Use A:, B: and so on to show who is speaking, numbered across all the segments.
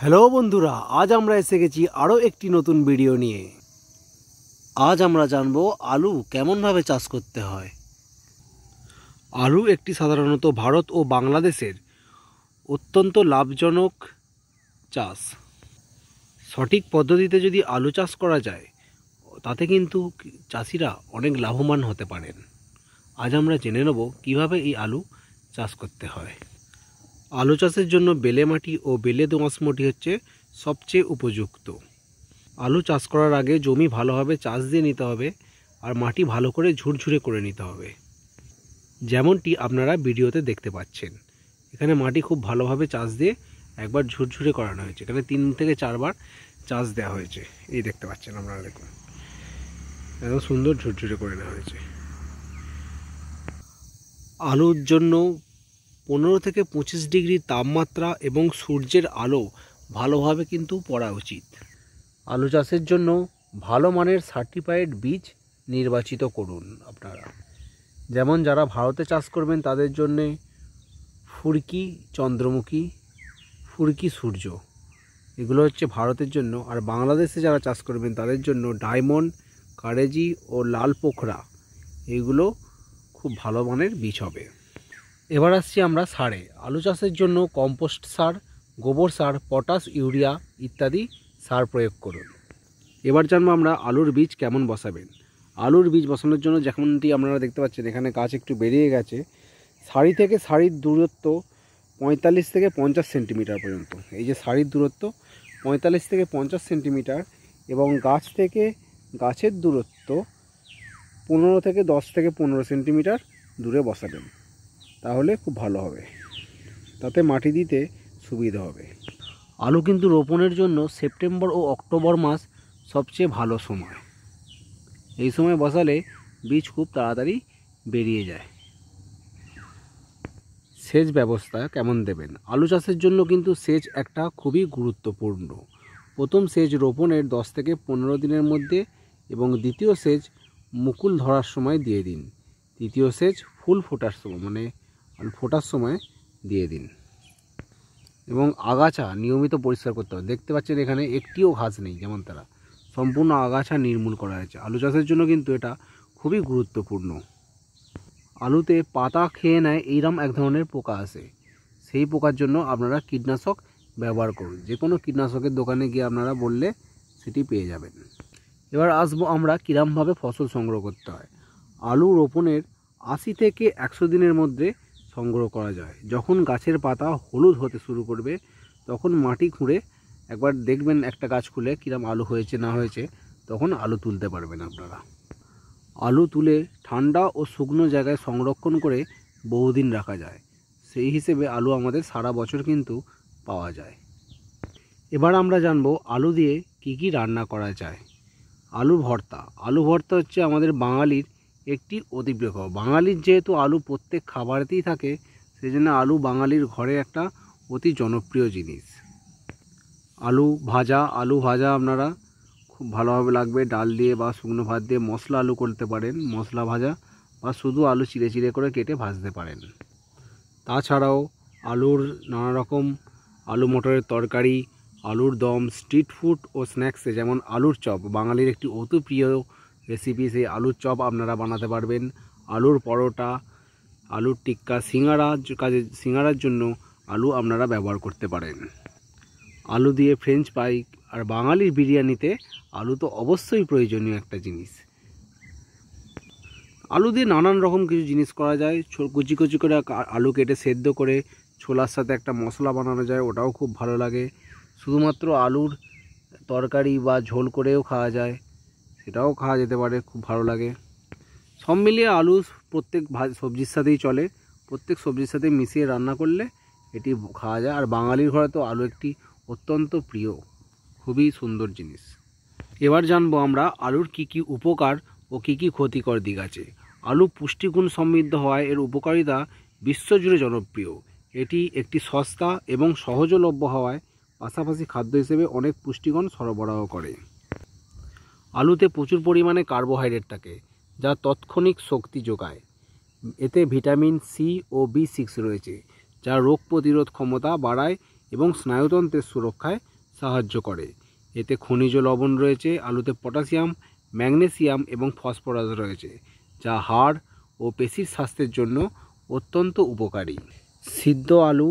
A: Hello বন্ধুরা, আজ আমরা এসে গেছি আরও একটি নতুন ভিডিও নিয়ে। আজ আমরা জানবো আলু কেমনভাবে চাষ করতে হয়। আলু একটি সাধারণত ভারত ও বাংলাদেশের অত্যন্ত লাভজনক চাষ। সঠিক পদ্ধতিতে যদি আলু চাষ করা যায় তাতে কিন্তু চাষিরা অনেক লাভবান হতে পারেন। আজ আমরা জেনে নেব কিভাবে এই আলু চাষ করতে হয়। আলু চাষের জন্য বেলে মাটি ও বেলে দোআঁশ মাটি হচ্ছে সবচেয়ে উপযুক্ত। আলু চাষ করার আগে জমি ভালোভাবে চাষ দিয়ে নিতে হবে আর মাটি ভালো করে ঝুরঝুরে করে নিতে হবে, যেমনটি আপনারা ভিডিওতে দেখতে পাচ্ছেন। এখানে মাটি খুব ভালোভাবে চাষ দিয়ে একবার ঝুরঝুরে করানো হয়েছে। এখানে 3 থেকে 4 বার চাষ দেওয়া হয়েছে। এই দেখতে পাচ্ছেন আপনারা, দেখুন এত সুন্দর ঝুরঝুরে করে নেওয়া হয়েছে। আলুর জন্য 15 থেকে 25 ডিগ্রি তাপমাত্রা এবং সূর্যের আলো ভালোভাবে কিন্তু পড়া উচিত। আলু চাষের জন্য ভালো মানের সার্টিফাইড বীজ নির্বাচিত করুন আপনারা। যেমন যারা ভারতে চাষ করবেন তাদের জন্যে ফুরকি চন্দ্রমুখী, ফুরকি সূর্য, এগুলো হচ্ছে ভারতের জন্য। আর বাংলাদেশে যারা চাষ করবেন তাদের জন্য ডায়মন্ড, কারেজি ও লাল পোখরা, এগুলো খুব ভালো মানের বীজ হবে। এবার আসছি আমরা সারে। আলু চাষের জন্য কম্পোস্ট সার, গোবর সার, পটাশ, ইউরিয়া ইত্যাদি সার প্রয়োগ করুন। এবার জানবো আমরা আলুর বীজ কেমন বসাবেন। আলুর বীজ বসানোর জন্য যেমনটি আপনারা দেখতে পাচ্ছেন, এখানে গাছ একটু বেরিয়ে গেছে। সারি থেকে সারির দূরত্ব 45 থেকে 50 সেন্টিমিটার পর্যন্ত। এই যে সারির দূরত্ব 45 থেকে 50 সেন্টিমিটার এবং গাছ থেকে গাছের দূরত্ব 15 থেকে 10 থেকে 15 সেন্টিমিটার দূরে বসাবেন, তাহলে খুব ভালো হবে, তাতে মাটি দিতে সুবিধা হবে। আলু কিন্তু রোপণের জন্য সেপ্টেম্বর ও অক্টোবর মাস সবচেয়ে ভালো সময়। এই সময় বসালে বীজ খুব তাড়াতাড়ি বেরিয়ে যায়। সেচ ব্যবস্থা কেমন দেবেন? আলু চাষের জন্য কিন্তু সেচ একটা খুবই গুরুত্বপূর্ণ। প্রথম সেচ রোপণের 10 থেকে 15 দিনের মধ্যে এবং দ্বিতীয় সেচ মুকুল ধরার সময় দিয়ে দিন। তৃতীয় সেচ ফুল ফোটার সময়, মানে ফোটার সময় দিয়ে দিন। এবং আগাছা নিয়মিত পরিষ্কার করতে হবে। দেখতে পাচ্ছেন এখানে একটিও ঘাস নেই, যেমন তারা সম্পূর্ণ আগাছা নির্মূল করা হয়েছে। আলু চাষের জন্য কিন্তু এটা খুবই গুরুত্বপূর্ণ। আলুতে পাতা খেয়ে নেয় এইরকম এক ধরনের পোকা আসে, সেই পোকার জন্য আপনারা কীটনাশক ব্যবহার করুন। যে কোনো কীটনাশকের দোকানে গিয়ে আপনারা বললে সেটি পেয়ে যাবেন। এবার আসবো আমরা কীরকমভাবে ফসল সংগ্রহ করতে হয়। আলু রোপণের 80 থেকে 100 দিনের মধ্যে সংগ্রহ করা যায়। যখন গাছের পাতা হলুদ হতে শুরু করবে তখন মাটি খুঁড়ে একবার দেখবেন একটা গাছ খুলে কীরকম আলু হয়েছে না হয়েছে, তখন আলু তুলতে পারবেন আপনারা। আলু তুলে ঠান্ডা ও শুকনো জায়গায় সংরক্ষণ করে বহুদিন রাখা যায়। সেই হিসেবে আলু আমাদের সারা বছর কিন্তু পাওয়া যায়। এবার আমরা জানবো আলু দিয়ে কি কি রান্না করা যায়। আলু ভর্তা। আলু ভর্তা হচ্ছে আমাদের বাঙালির একটি অতি প্রিয় খাবার। বাঙালির যেহেতু আলু প্রত্যেক খাবারেতেই থাকে, সেই জন্য আলু বাঙালির ঘরে একটা অতি জনপ্রিয় জিনিস। আলু ভাজা আপনারা খুব ভালোভাবে লাগবে, ডাল দিয়ে বা শুকনো ভাত দিয়ে মশলা আলু করতে পারেন, মশলা ভাজা, বা শুধু আলু চিড়ে চিড়ে করে কেটে ভাজতে পারেন। তাছাড়াও আলুর নানা রকম আলু মটরের তরকারি, আলুর দম, স্ট্রিট ফুড ও স্ন্যাক্সে যেমন আলুর চপ, বাঙালির একটি অতি প্রিয় রেসিপি, সেই আলুর চপ আপনারা বানাতে পারবেন। আলুর পরোটা, আলুর টিক্কা, সিঙ্গারার জন্য আলু আপনারা ব্যবহার করতে পারেন। আলু দিয়ে ফ্রেঞ্চ ফ্রাই, আর বাঙালির বিরিয়ানিতে আলু তো অবশ্যই প্রয়োজনীয় একটা জিনিস। আলু দিয়ে নানান রকম কিছু জিনিস করা যায়। কুচি কুচি করে আলু কেটে সেদ্ধ করে ছোলার সাথে একটা মশলা বানানো যায়, ওটাও খুব ভালো লাগে। শুধুমাত্র আলুর তরকারি বা ঝোল করেও খাওয়া যায়, সেটাও খাওয়া যেতে পারে, খুব ভালো লাগে। সব মিলিয়ে আলু প্রত্যেক সবজির সাথেই চলে, প্রত্যেক সবজির সাথে মিশিয়ে রান্না করলে এটি খাওয়া যায়। আর বাঙালির ঘরে তো আলু একটি অত্যন্ত প্রিয়, খুবই সুন্দর জিনিস। এবার জানবো আমরা আলুর কি কি উপকার ও কি কি ক্ষতিকর দিক আছে। আলু পুষ্টিগুণ সমৃদ্ধ হওয়ায় এর উপকারিতা বিশ্বজুড়ে জনপ্রিয়। এটি একটি সস্তা এবং সহজলভ্য হওয়ায় পাশাপাশি খাদ্য হিসেবে অনেক পুষ্টিগুণ সরবরাহ করে। আলুতে প্রচুর পরিমাণে কার্বোহাইড্রেট থাকে, যা তাৎক্ষণিক শক্তি যোগায়। এতে ভিটামিন সি ও B6 রয়েছে, যা রোগ প্রতিরোধ ক্ষমতা বাড়ায় এবং স্নায়ুতন্ত্রের সুরক্ষায় সাহায্য করে। এতে খনিজ লবণ রয়েছে, আলুতে পটাশিয়াম, ম্যাগনেসিয়াম এবং ফসফরাস রয়েছে, যা হাড় ও পেশির স্বাস্থ্যের জন্য অত্যন্ত উপকারী। সিদ্ধ আলু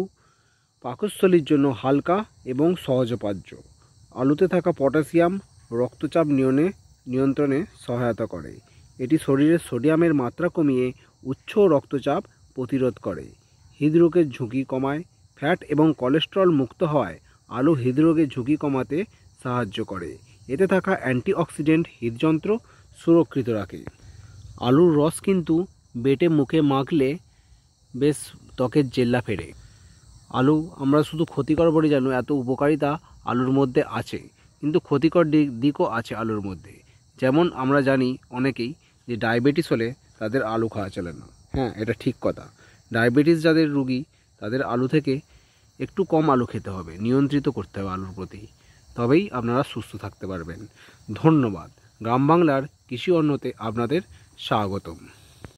A: পাকস্থলীর জন্য হালকা এবং সহজপাচ্য। আলুতে থাকা পটাশিয়াম রক্তচাপ নিয়ন্ত্রণে সহায়তা করে। এটি শরীরে সোডিয়ামের মাত্রা কমিয়ে উচ্চ রক্তচাপ প্রতিরোধ করে। হৃদরোগের ঝুঁকি কমায়। ফ্যাট এবং কোলেস্টেরল মুক্ত হওয়ায় আলু হৃদরোগের ঝুঁকি কমাতে সাহায্য করে। এতে থাকা অ্যান্টিঅক্সিডেন্ট হৃদযন্ত্র সুরক্ষিত রাখে। আলুর রস কিন্তু বেটে মুখে মাখলে বেশ ত্বকের জেল্লা ফেরে। আলু আমরা শুধু ক্ষতিকর বলে জানো, এত উপকারিতা আলুর মধ্যে আছে, কিন্তু ক্ষতিকর দিকও আছে আলুর মধ্যে। যেমন আমরা জানি অনেকেই যে ডায়াবেটিস হলে তাদের আলু খাওয়া চলে না। হ্যাঁ, এটা ঠিক কথা। ডায়াবেটিস যাদের রুগী তাদের আলু থেকে একটু কম আলু খেতে হবে, নিয়ন্ত্রিত করতে হবে আলুর প্রতি, তবেই আপনারা সুস্থ থাকতে পারবেন। ধন্যবাদ। গ্রাম বাংলার কৃষি অন্নতে আপনাদের স্বাগতম।